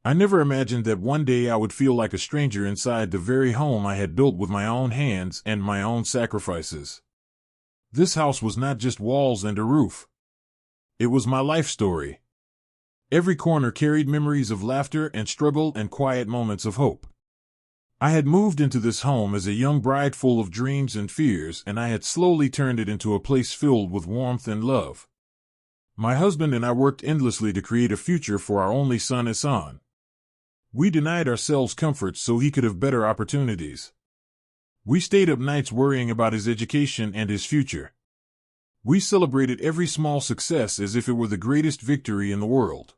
I never imagined that one day I would feel like a stranger inside the very home I had built with my own hands and my own sacrifices. This house was not just walls and a roof. It was my life story. Every corner carried memories of laughter and struggle and quiet moments of hope. I had moved into this home as a young bride full of dreams and fears, and I had slowly turned it into a place filled with warmth and love. My husband and I worked endlessly to create a future for our only son, Hassan. We denied ourselves comforts so he could have better opportunities. We stayed up nights worrying about his education and his future. We celebrated every small success as if it were the greatest victory in the world.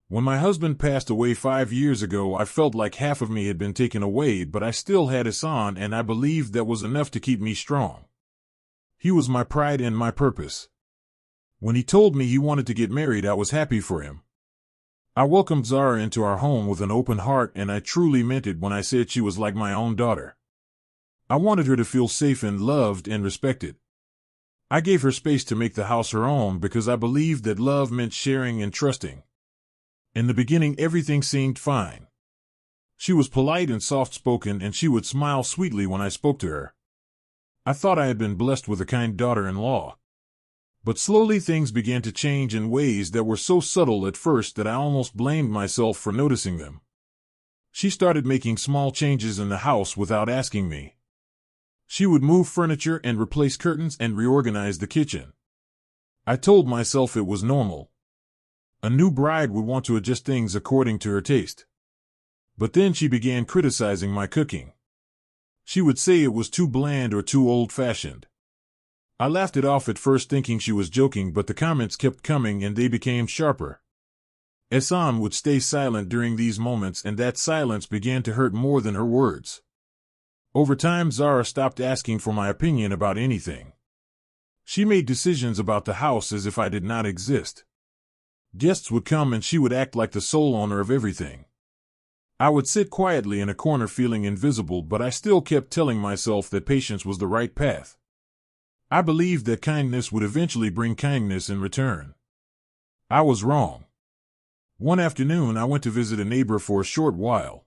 When my husband passed away 5 years ago, I felt like half of me had been taken away, but I still had Hassan, and I believed that was enough to keep me strong. He was my pride and my purpose. When he told me he wanted to get married, I was happy for him. I welcomed Zara into our home with an open heart, and I truly meant it when I said she was like my own daughter. I wanted her to feel safe and loved and respected. I gave her space to make the house her own because I believed that love meant sharing and trusting. In the beginning, everything seemed fine. She was polite and soft-spoken, and she would smile sweetly when I spoke to her. I thought I had been blessed with a kind daughter-in-law. But slowly things began to change in ways that were so subtle at first that I almost blamed myself for noticing them. She started making small changes in the house without asking me. She would move furniture and replace curtains and reorganize the kitchen. I told myself it was normal. A new bride would want to adjust things according to her taste. But then she began criticizing my cooking. She would say it was too bland or too old-fashioned. I laughed it off at first, thinking she was joking, but the comments kept coming and they became sharper. Hassan would stay silent during these moments, and that silence began to hurt more than her words. Over time, Zara stopped asking for my opinion about anything. She made decisions about the house as if I did not exist. Guests would come and she would act like the sole owner of everything. I would sit quietly in a corner feeling invisible, but I still kept telling myself that patience was the right path. I believed that kindness would eventually bring kindness in return. I was wrong. One afternoon, I went to visit a neighbor for a short while.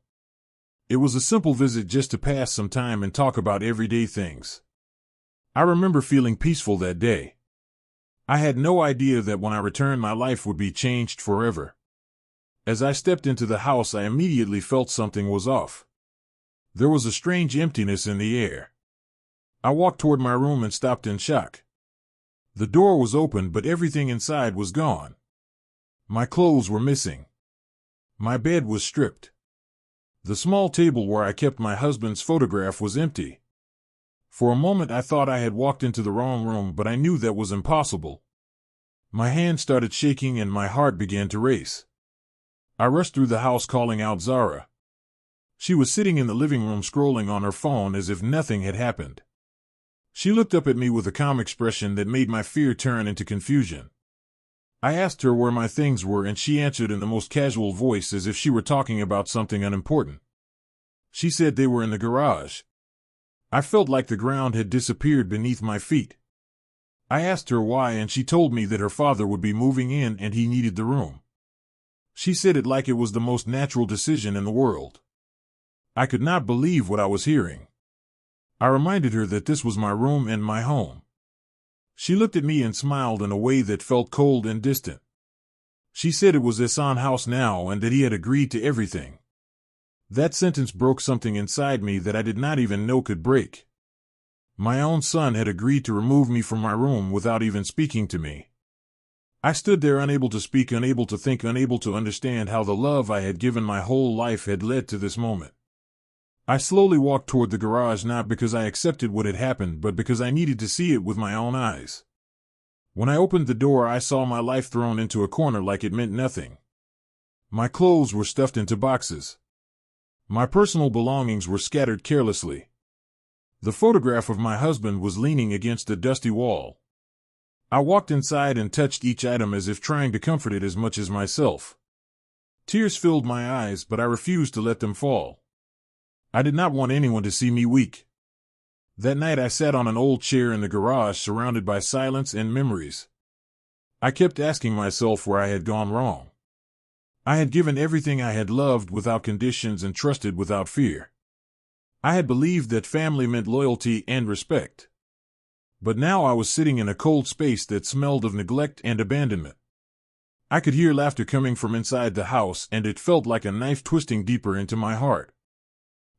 It was a simple visit just to pass some time and talk about everyday things. I remember feeling peaceful that day. I had no idea that when I returned, my life would be changed forever. As I stepped into the house, I immediately felt something was off. There was a strange emptiness in the air. I walked toward my room and stopped in shock. The door was open, but everything inside was gone. My clothes were missing. My bed was stripped. The small table where I kept my husband's photograph was empty. For a moment I thought I had walked into the wrong room, but I knew that was impossible. My hands started shaking and my heart began to race. I rushed through the house calling out Zara. She was sitting in the living room scrolling on her phone as if nothing had happened. She looked up at me with a calm expression that made my fear turn into confusion. I asked her where my things were, and she answered in the most casual voice as if she were talking about something unimportant. She said they were in the garage. I felt like the ground had disappeared beneath my feet. I asked her why, and she told me that her father would be moving in and he needed the room. She said it like it was the most natural decision in the world. I could not believe what I was hearing. I reminded her that this was my room and my home. She looked at me and smiled in a way that felt cold and distant. She said it was Hassan's house now and that he had agreed to everything. That sentence broke something inside me that I did not even know could break. My own son had agreed to remove me from my room without even speaking to me. I stood there, unable to speak, unable to think, unable to understand how the love I had given my whole life had led to this moment. I slowly walked toward the garage, not because I accepted what had happened, but because I needed to see it with my own eyes. When I opened the door, I saw my life thrown into a corner like it meant nothing. My clothes were stuffed into boxes. My personal belongings were scattered carelessly. The photograph of my husband was leaning against a dusty wall. I walked inside and touched each item as if trying to comfort it as much as myself. Tears filled my eyes, but I refused to let them fall. I did not want anyone to see me weak. That night I sat on an old chair in the garage, surrounded by silence and memories. I kept asking myself where I had gone wrong. I had given everything I had loved without conditions and trusted without fear. I had believed that family meant loyalty and respect. But now I was sitting in a cold space that smelled of neglect and abandonment. I could hear laughter coming from inside the house, and it felt like a knife twisting deeper into my heart.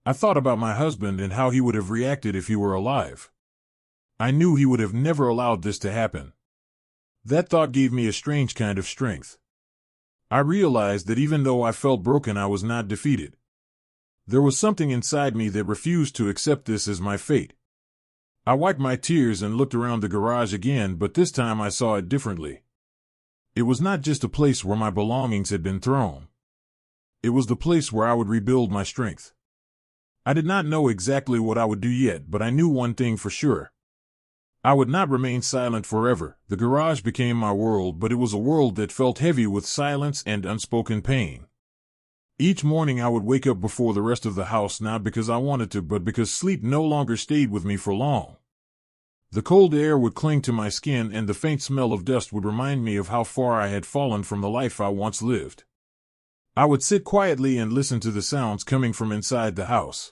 I thought about my husband and how he would have reacted if he were alive. I knew he would have never allowed this to happen. That thought gave me a strange kind of strength. I realized that even though I felt broken, I was not defeated. There was something inside me that refused to accept this as my fate. I wiped my tears and looked around the garage again, but this time I saw it differently. It was not just a place where my belongings had been thrown. It was the place where I would rebuild my strength. I did not know exactly what I would do yet, but I knew one thing for sure. I would not remain silent forever. The garage became my world, but it was a world that felt heavy with silence and unspoken pain. Each morning I would wake up before the rest of the house, not because I wanted to, but because sleep no longer stayed with me for long. The cold air would cling to my skin, and the faint smell of dust would remind me of how far I had fallen from the life I once lived. I would sit quietly and listen to the sounds coming from inside the house.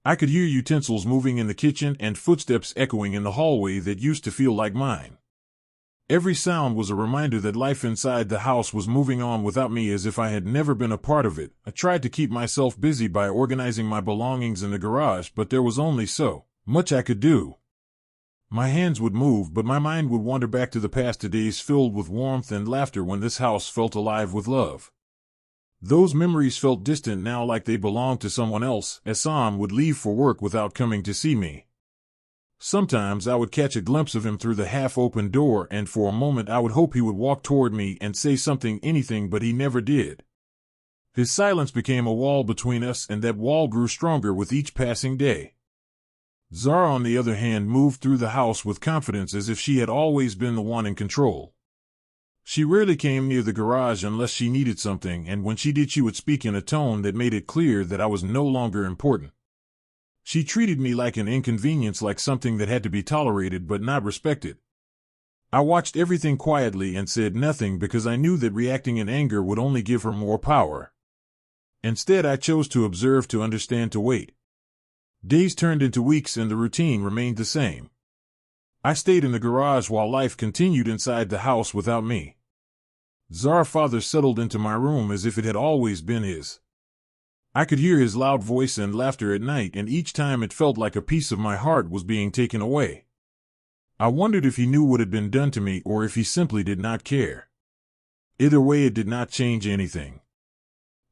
I could hear utensils moving in the kitchen and footsteps echoing in the hallway that used to feel like mine. Every sound was a reminder that life inside the house was moving on without me, as if I had never been a part of it. I tried to keep myself busy by organizing my belongings in the garage, but there was only so much I could do. My hands would move, but my mind would wander back to the past, to days filled with warmth and laughter when this house felt alive with love. Those memories felt distant now, like they belonged to someone else. Assam would leave for work without coming to see me. Sometimes I would catch a glimpse of him through the half-open door, and for a moment I would hope he would walk toward me and say something, anything, but he never did. His silence became a wall between us, and that wall grew stronger with each passing day. Zara, on the other hand, moved through the house with confidence, as if she had always been the one in control. She rarely came near the garage unless she needed something, and when she did, she would speak in a tone that made it clear that I was no longer important. She treated me like an inconvenience, like something that had to be tolerated but not respected. I watched everything quietly and said nothing, because I knew that reacting in anger would only give her more power. Instead, I chose to observe, to understand, to wait. Days turned into weeks, and the routine remained the same. I stayed in the garage while life continued inside the house without me. Zara's father settled into my room as if it had always been his. I could hear his loud voice and laughter at night, and each time it felt like a piece of my heart was being taken away. I wondered if he knew what had been done to me, or if he simply did not care. Either way, it did not change anything.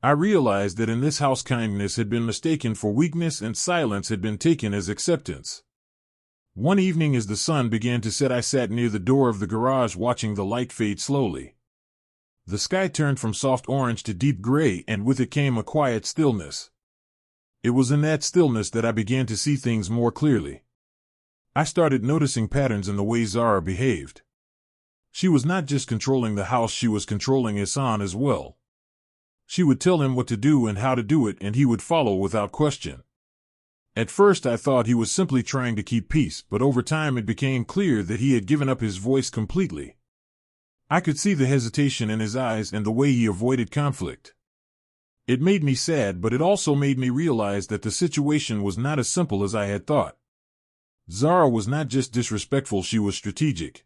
I realized that in this house, kindness had been mistaken for weakness, and silence had been taken as acceptance. One evening, as the sun began to set, I sat near the door of the garage, watching the light fade slowly. The sky turned from soft orange to deep gray, and with it came a quiet stillness. It was in that stillness that I began to see things more clearly. I started noticing patterns in the way Zara behaved. She was not just controlling the house, she was controlling Hassan as well. She would tell him what to do and how to do it, and he would follow without question. At first I thought he was simply trying to keep peace, but over time it became clear that he had given up his voice completely. I could see the hesitation in his eyes and the way he avoided conflict. It made me sad, but it also made me realize that the situation was not as simple as I had thought. Zara was not just disrespectful, she was strategic.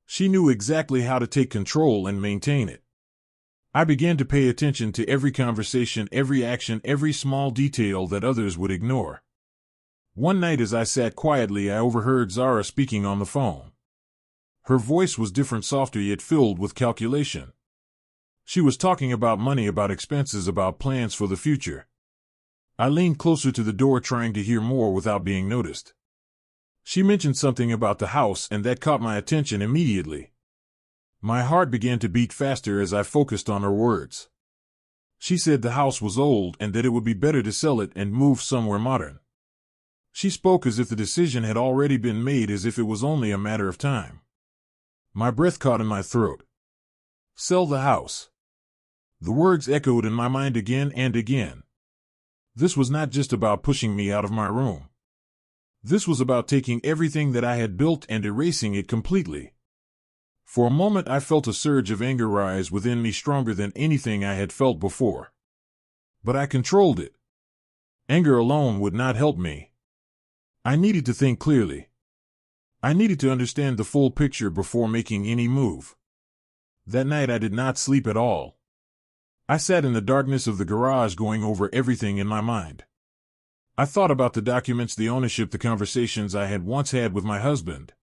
She knew exactly how to take control and maintain it. I began to pay attention to every conversation, every action, every small detail that others would ignore. One night, as I sat quietly, I overheard Zara speaking on the phone. Her voice was different, softer, yet filled with calculation. She was talking about money, about expenses, about plans for the future. I leaned closer to the door, trying to hear more without being noticed. She mentioned something about the house, and that caught my attention immediately. My heart began to beat faster as I focused on her words. She said the house was old and that it would be better to sell it and move somewhere modern. She spoke as if the decision had already been made, as if it was only a matter of time. My breath caught in my throat. Sell the house. The words echoed in my mind again and again. This was not just about pushing me out of my room. This was about taking everything that I had built and erasing it completely. For a moment I felt a surge of anger rise within me stronger than anything I had felt before. But I controlled it. Anger alone would not help me. I needed to think clearly. I needed to understand the full picture before making any move. That night I did not sleep at all. I sat in the darkness of the garage going over everything in my mind. I thought about the documents, the ownership, the conversations I had once had with my husband.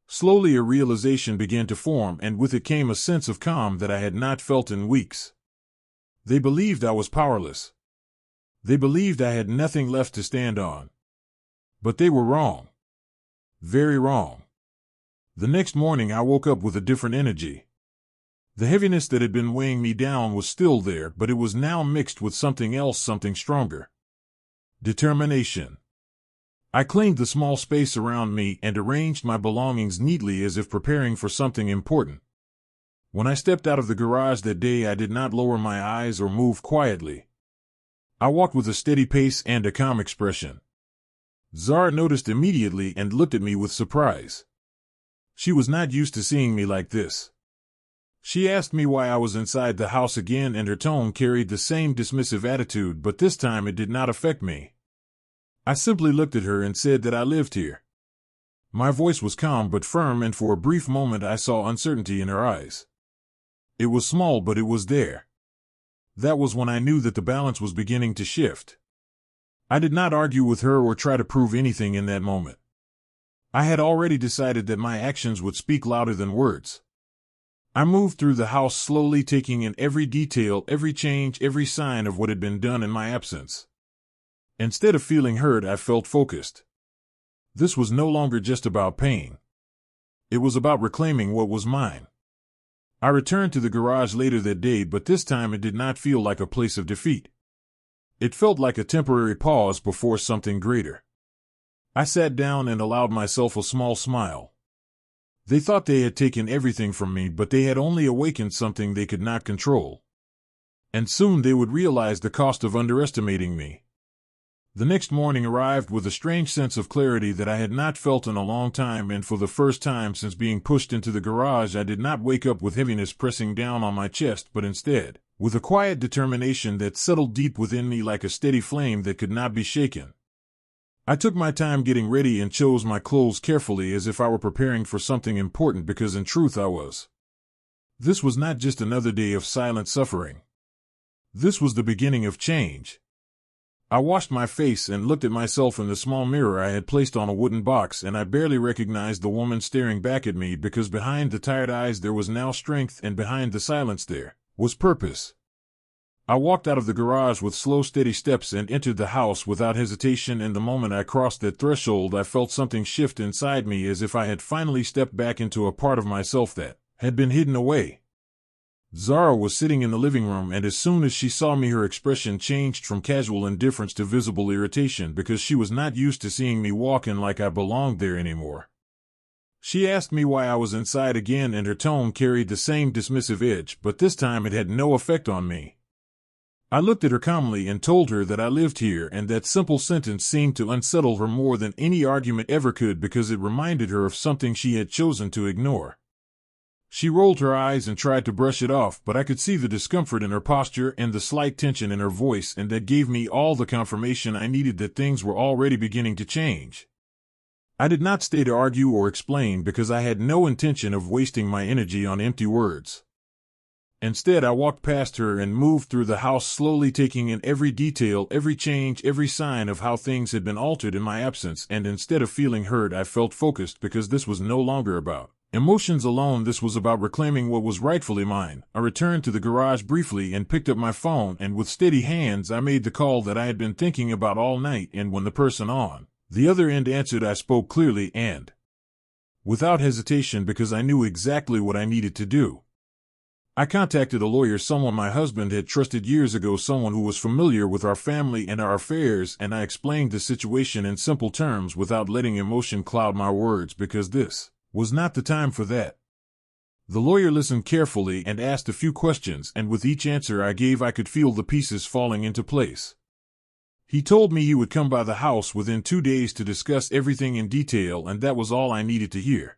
Slowly a realization began to form, and with it came a sense of calm that I had not felt in weeks. They believed I was powerless. They believed I had nothing left to stand on. But they were wrong. Very wrong. The next morning I woke up with a different energy. The heaviness that had been weighing me down was still there, but it was now mixed with something else, something stronger. Determination. I cleaned the small space around me and arranged my belongings neatly as if preparing for something important. When I stepped out of the garage that day, I did not lower my eyes or move quietly. I walked with a steady pace and a calm expression. Zara noticed immediately and looked at me with surprise. She was not used to seeing me like this. She asked me why I was inside the house again, and her tone carried the same dismissive attitude, but this time it did not affect me. I simply looked at her and said that I lived here. My voice was calm but firm, and for a brief moment I saw uncertainty in her eyes. It was small, but it was there. That was when I knew that the balance was beginning to shift. I did not argue with her or try to prove anything in that moment. I had already decided that my actions would speak louder than words. I moved through the house slowly, taking in every detail, every change, every sign of what had been done in my absence. Instead of feeling hurt, I felt focused. This was no longer just about pain. It was about reclaiming what was mine. I returned to the garage later that day, but this time it did not feel like a place of defeat. It felt like a temporary pause before something greater. I sat down and allowed myself a small smile. They thought they had taken everything from me, but they had only awakened something they could not control. And soon they would realize the cost of underestimating me. The next morning arrived with a strange sense of clarity that I had not felt in a long time, and for the first time since being pushed into the garage, I did not wake up with heaviness pressing down on my chest, but instead, with a quiet determination that settled deep within me like a steady flame that could not be shaken. I took my time getting ready and chose my clothes carefully as if I were preparing for something important, because in truth I was. This was not just another day of silent suffering. This was the beginning of change. I washed my face and looked at myself in the small mirror I had placed on a wooden box, and I barely recognized the woman staring back at me, because behind the tired eyes there was now strength, and behind the silence there was purpose. I walked out of the garage with slow, steady steps and entered the house without hesitation, and the moment I crossed that threshold I felt something shift inside me, as if I had finally stepped back into a part of myself that had been hidden away. Zara was sitting in the living room, and as soon as she saw me her expression changed from casual indifference to visible irritation, because she was not used to seeing me walk in like I belonged there anymore. She asked me why I was inside again, and her tone carried the same dismissive edge, but this time it had no effect on me. I looked at her calmly and told her that I lived here, and that simple sentence seemed to unsettle her more than any argument ever could, because it reminded her of something she had chosen to ignore. She rolled her eyes and tried to brush it off, but I could see the discomfort in her posture and the slight tension in her voice, and that gave me all the confirmation I needed that things were already beginning to change. I did not stay to argue or explain, because I had no intention of wasting my energy on empty words. Instead, I walked past her and moved through the house slowly, taking in every detail, every change, every sign of how things had been altered in my absence, and instead of feeling hurt, I felt focused, because this was no longer about emotions alone. This was about reclaiming what was rightfully mine. I returned to the garage briefly and picked up my phone, and with steady hands I made the call that I had been thinking about all night, and when the person on the other end answered, I spoke clearly and without hesitation, because I knew exactly what I needed to do. I contacted a lawyer, someone my husband had trusted years ago, someone who was familiar with our family and our affairs, and I explained the situation in simple terms without letting emotion cloud my words, because this was not the time for that. The lawyer listened carefully and asked a few questions, and with each answer I gave I could feel the pieces falling into place. He told me he would come by the house within 2 days to discuss everything in detail, and that was all I needed to hear.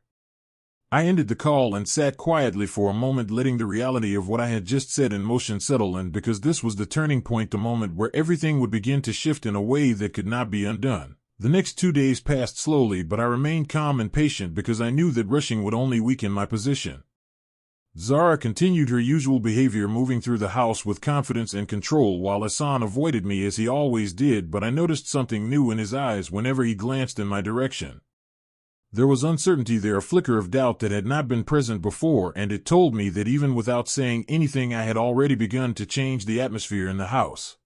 I ended the call and sat quietly for a moment, letting the reality of what I had just said in motion settle in, because this was the turning point, the moment where everything would begin to shift in a way that could not be undone. The next 2 days passed slowly, but I remained calm and patient because I knew that rushing would only weaken my position. Zara continued her usual behavior, moving through the house with confidence and control, while Hassan avoided me as he always did, but I noticed something new in his eyes whenever he glanced in my direction. There was uncertainty there, a flicker of doubt that had not been present before, and it told me that even without saying anything I had already begun to change the atmosphere in the house.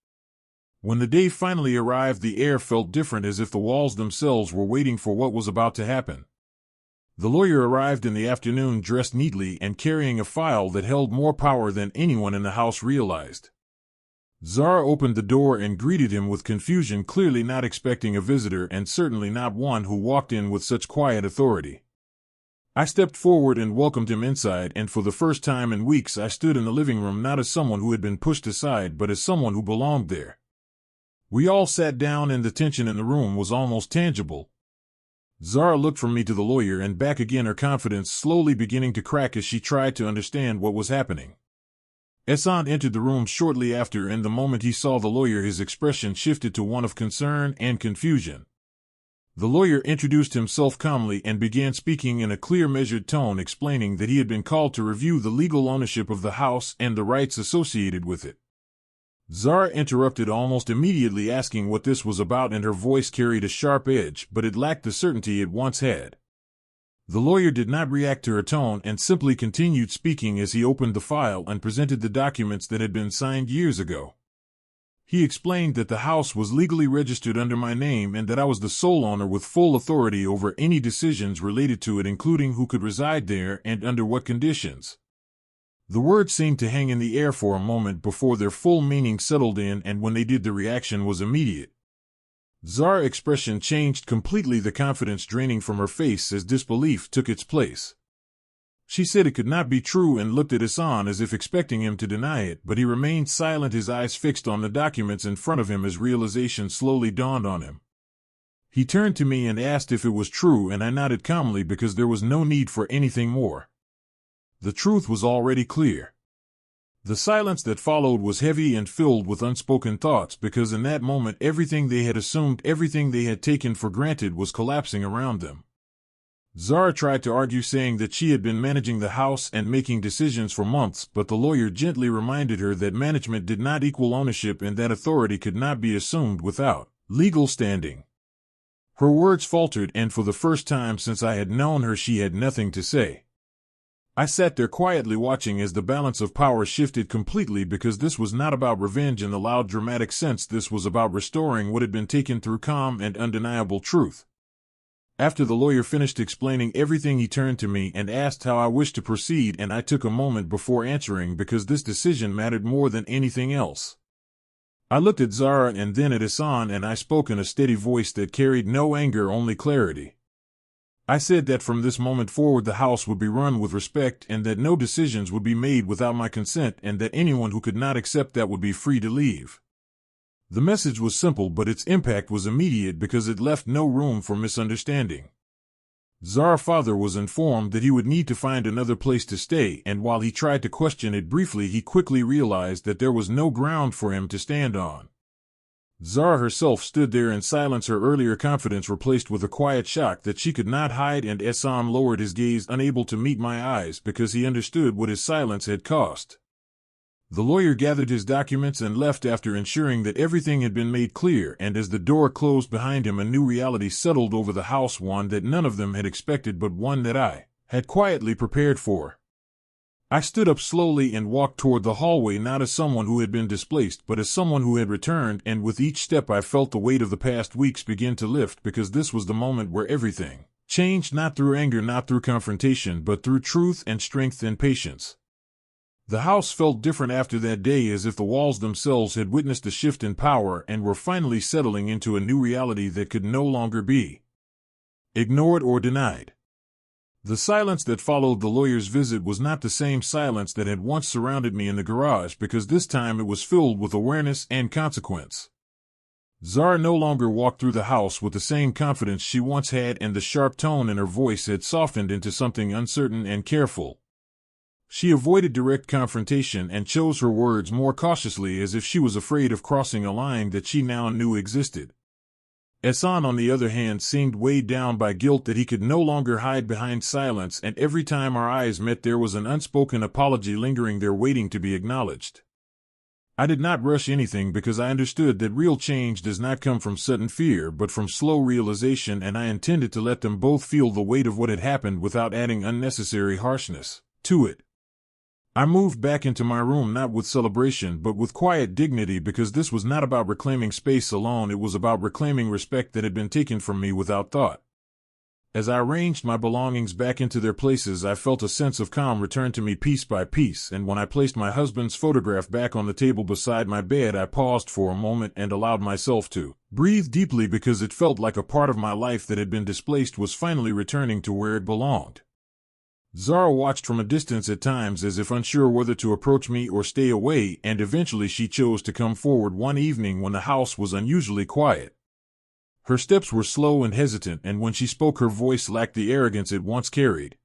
When the day finally arrived, the air felt different, as if the walls themselves were waiting for what was about to happen. The lawyer arrived in the afternoon, dressed neatly and carrying a file that held more power than anyone in the house realized. Zara opened the door and greeted him with confusion, clearly not expecting a visitor, and certainly not one who walked in with such quiet authority. I stepped forward and welcomed him inside, and for the first time in weeks I stood in the living room not as someone who had been pushed aside, but as someone who belonged there. We all sat down, and the tension in the room was almost tangible. Zara looked from me to the lawyer and back again, her confidence slowly beginning to crack as she tried to understand what was happening. Hassan entered the room shortly after, and the moment he saw the lawyer, his expression shifted to one of concern and confusion. The lawyer introduced himself calmly and began speaking in a clear, measured tone, explaining that he had been called to review the legal ownership of the house and the rights associated with it. Zara interrupted almost immediately, asking what this was about, and her voice carried a sharp edge, but it lacked the certainty it once had. The lawyer did not react to her tone and simply continued speaking as he opened the file and presented the documents that had been signed years ago. He explained that the house was legally registered under my name and that I was the sole owner with full authority over any decisions related to it, including who could reside there and under what conditions. The words seemed to hang in the air for a moment before their full meaning settled in, and when they did, the reaction was immediate. Zara's expression changed completely, the confidence draining from her face as disbelief took its place. She said it could not be true and looked at Hassan as if expecting him to deny it, but he remained silent, his eyes fixed on the documents in front of him as realization slowly dawned on him. He turned to me and asked if it was true, and I nodded calmly because there was no need for anything more. The truth was already clear. The silence that followed was heavy and filled with unspoken thoughts, because in that moment everything they had assumed, everything they had taken for granted, was collapsing around them. Zara tried to argue, saying that she had been managing the house and making decisions for months, but the lawyer gently reminded her that management did not equal ownership and that authority could not be assumed without legal standing. Her words faltered, and for the first time since I had known her, she had nothing to say. I sat there quietly watching as the balance of power shifted completely, because this was not about revenge in the loud dramatic sense. This was about restoring what had been taken through calm and undeniable truth. After the lawyer finished explaining everything, he turned to me and asked how I wished to proceed, and I took a moment before answering because this decision mattered more than anything else. I looked at Zara and then at Hassan, and I spoke in a steady voice that carried no anger, only clarity. I said that from this moment forward the house would be run with respect, and that no decisions would be made without my consent, and that anyone who could not accept that would be free to leave. The message was simple, but its impact was immediate because it left no room for misunderstanding. Zara's father was informed that he would need to find another place to stay, and while he tried to question it briefly, he quickly realized that there was no ground for him to stand on. Zara herself stood there in silence, her earlier confidence replaced with a quiet shock that she could not hide, and Hassan lowered his gaze, unable to meet my eyes, because he understood what his silence had cost. The lawyer gathered his documents and left after ensuring that everything had been made clear, and as the door closed behind him, a new reality settled over the house, one that none of them had expected, but one that I had quietly prepared for. I stood up slowly and walked toward the hallway, not as someone who had been displaced, but as someone who had returned, and with each step I felt the weight of the past weeks begin to lift, because this was the moment where everything changed, not through anger, not through confrontation, but through truth and strength and patience. The house felt different after that day, as if the walls themselves had witnessed a shift in power and were finally settling into a new reality that could no longer be ignored or denied. The silence that followed the lawyer's visit was not the same silence that had once surrounded me in the garage, because this time it was filled with awareness and consequence. Zara no longer walked through the house with the same confidence she once had, and the sharp tone in her voice had softened into something uncertain and careful. She avoided direct confrontation and chose her words more cautiously, as if she was afraid of crossing a line that she now knew existed. Ehsan, on the other hand, seemed weighed down by guilt that he could no longer hide behind silence, and every time our eyes met there was an unspoken apology lingering there, waiting to be acknowledged. I did not rush anything because I understood that real change does not come from sudden fear but from slow realization, and I intended to let them both feel the weight of what had happened without adding unnecessary harshness to it. I moved back into my room, not with celebration but with quiet dignity, because this was not about reclaiming space alone, it was about reclaiming respect that had been taken from me without thought. As I arranged my belongings back into their places, I felt a sense of calm return to me piece by piece, and when I placed my husband's photograph back on the table beside my bed, I paused for a moment and allowed myself to breathe deeply, because it felt like a part of my life that had been displaced was finally returning to where it belonged. Zara watched from a distance at times, as if unsure whether to approach me or stay away, and eventually she chose to come forward one evening when the house was unusually quiet. Her steps were slow and hesitant, and when she spoke her voice lacked the arrogance it once carried.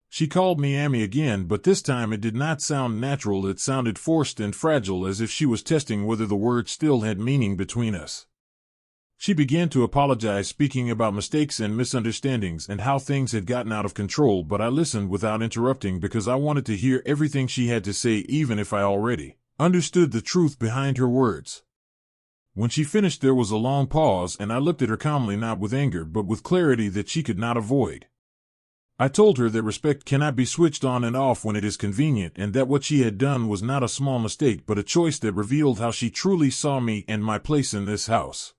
She called me Amy again, but this time it did not sound natural, it sounded forced and fragile, as if she was testing whether the word still had meaning between us. She began to apologize, speaking about mistakes and misunderstandings and how things had gotten out of control, but I listened without interrupting because I wanted to hear everything she had to say, even if I already understood the truth behind her words. When she finished, there was a long pause, and I looked at her calmly, not with anger, but with clarity that she could not avoid. I told her that respect cannot be switched on and off when it is convenient, and that what she had done was not a small mistake, but a choice that revealed how she truly saw me and my place in this house.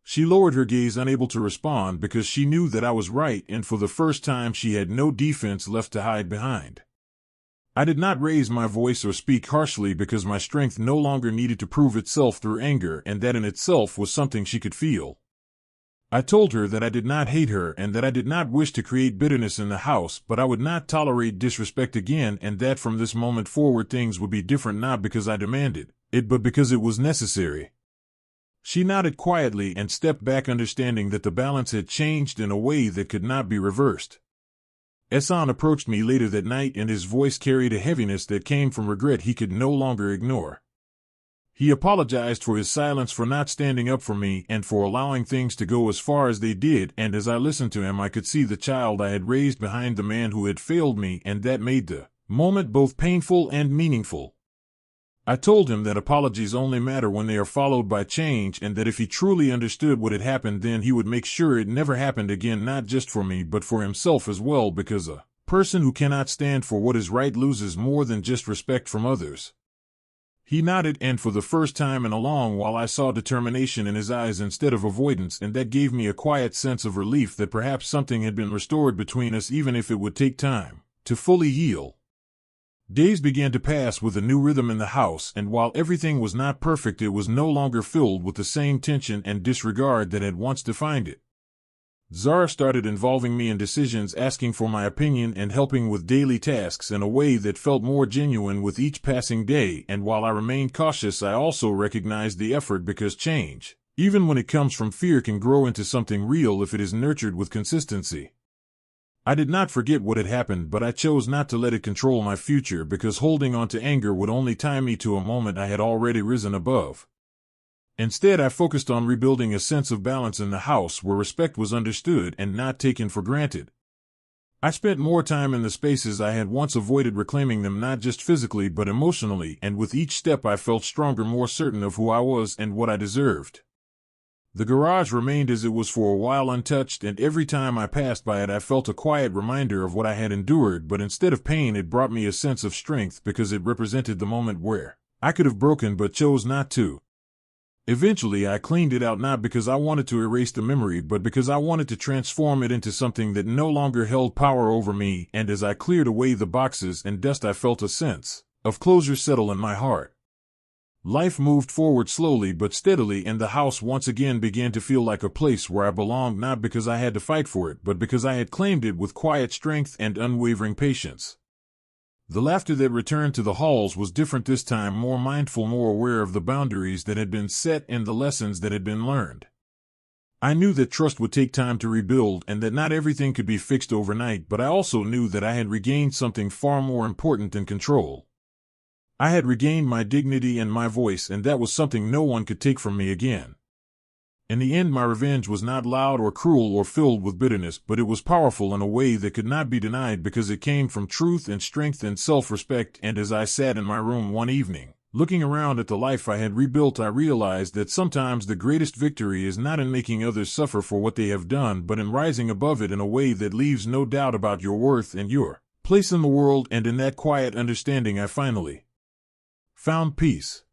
She lowered her gaze, unable to respond, because she knew that I was right, and for the first time she had no defense left to hide behind. I did not raise my voice or speak harshly because my strength no longer needed to prove itself through anger, and that in itself was something she could feel. I told her that I did not hate her and that I did not wish to create bitterness in the house, but I would not tolerate disrespect again, and that from this moment forward things would be different, not because I demanded it but because it was necessary. She nodded quietly and stepped back, understanding that the balance had changed in a way that could not be reversed. Ehsan approached me later that night, and his voice carried a heaviness that came from regret he could no longer ignore. He apologized for his silence, for not standing up for me, and for allowing things to go as far as they did, and as I listened to him I could see the child I had raised behind the man who had failed me, and that made the moment both painful and meaningful. I told him that apologies only matter when they are followed by change, and that if he truly understood what had happened, then he would make sure it never happened again, not just for me but for himself as well, because a person who cannot stand for what is right loses more than just respect from others. He nodded, and for the first time in a long while I saw determination in his eyes instead of avoidance, and that gave me a quiet sense of relief that perhaps something had been restored between us, even if it would take time to fully heal. Days began to pass with a new rhythm in the house, and while everything was not perfect, it was no longer filled with the same tension and disregard that had once defined it. Zara started involving me in decisions, asking for my opinion and helping with daily tasks in a way that felt more genuine with each passing day, and while I remained cautious, I also recognized the effort, because change, even when it comes from fear, can grow into something real if it is nurtured with consistency. I did not forget what had happened, but I chose not to let it control my future, because holding on to anger would only tie me to a moment I had already risen above. Instead, I focused on rebuilding a sense of balance in the house where respect was understood and not taken for granted. I spent more time in the spaces I had once avoided, reclaiming them not just physically but emotionally, and with each step I felt stronger, more certain of who I was and what I deserved. The garage remained as it was for a while, untouched, and every time I passed by it I felt a quiet reminder of what I had endured, but instead of pain it brought me a sense of strength, because it represented the moment where I could have broken but chose not to. Eventually I cleaned it out, not because I wanted to erase the memory but because I wanted to transform it into something that no longer held power over me, and as I cleared away the boxes and dust I felt a sense of closure settle in my heart. Life moved forward slowly but steadily, and the house once again began to feel like a place where I belonged, not because I had to fight for it, but because I had claimed it with quiet strength and unwavering patience. The laughter that returned to the halls was different this time, more mindful, more aware of the boundaries that had been set and the lessons that had been learned. I knew that trust would take time to rebuild and that not everything could be fixed overnight, but I also knew that I had regained something far more important than control. I had regained my dignity and my voice, and that was something no one could take from me again. In the end, my revenge was not loud or cruel or filled with bitterness, but it was powerful in a way that could not be denied because it came from truth and strength and self-respect. And as I sat in my room one evening, looking around at the life I had rebuilt, I realized that sometimes the greatest victory is not in making others suffer for what they have done, but in rising above it in a way that leaves no doubt about your worth and your place in the world. And in that quiet understanding, I finally found peace.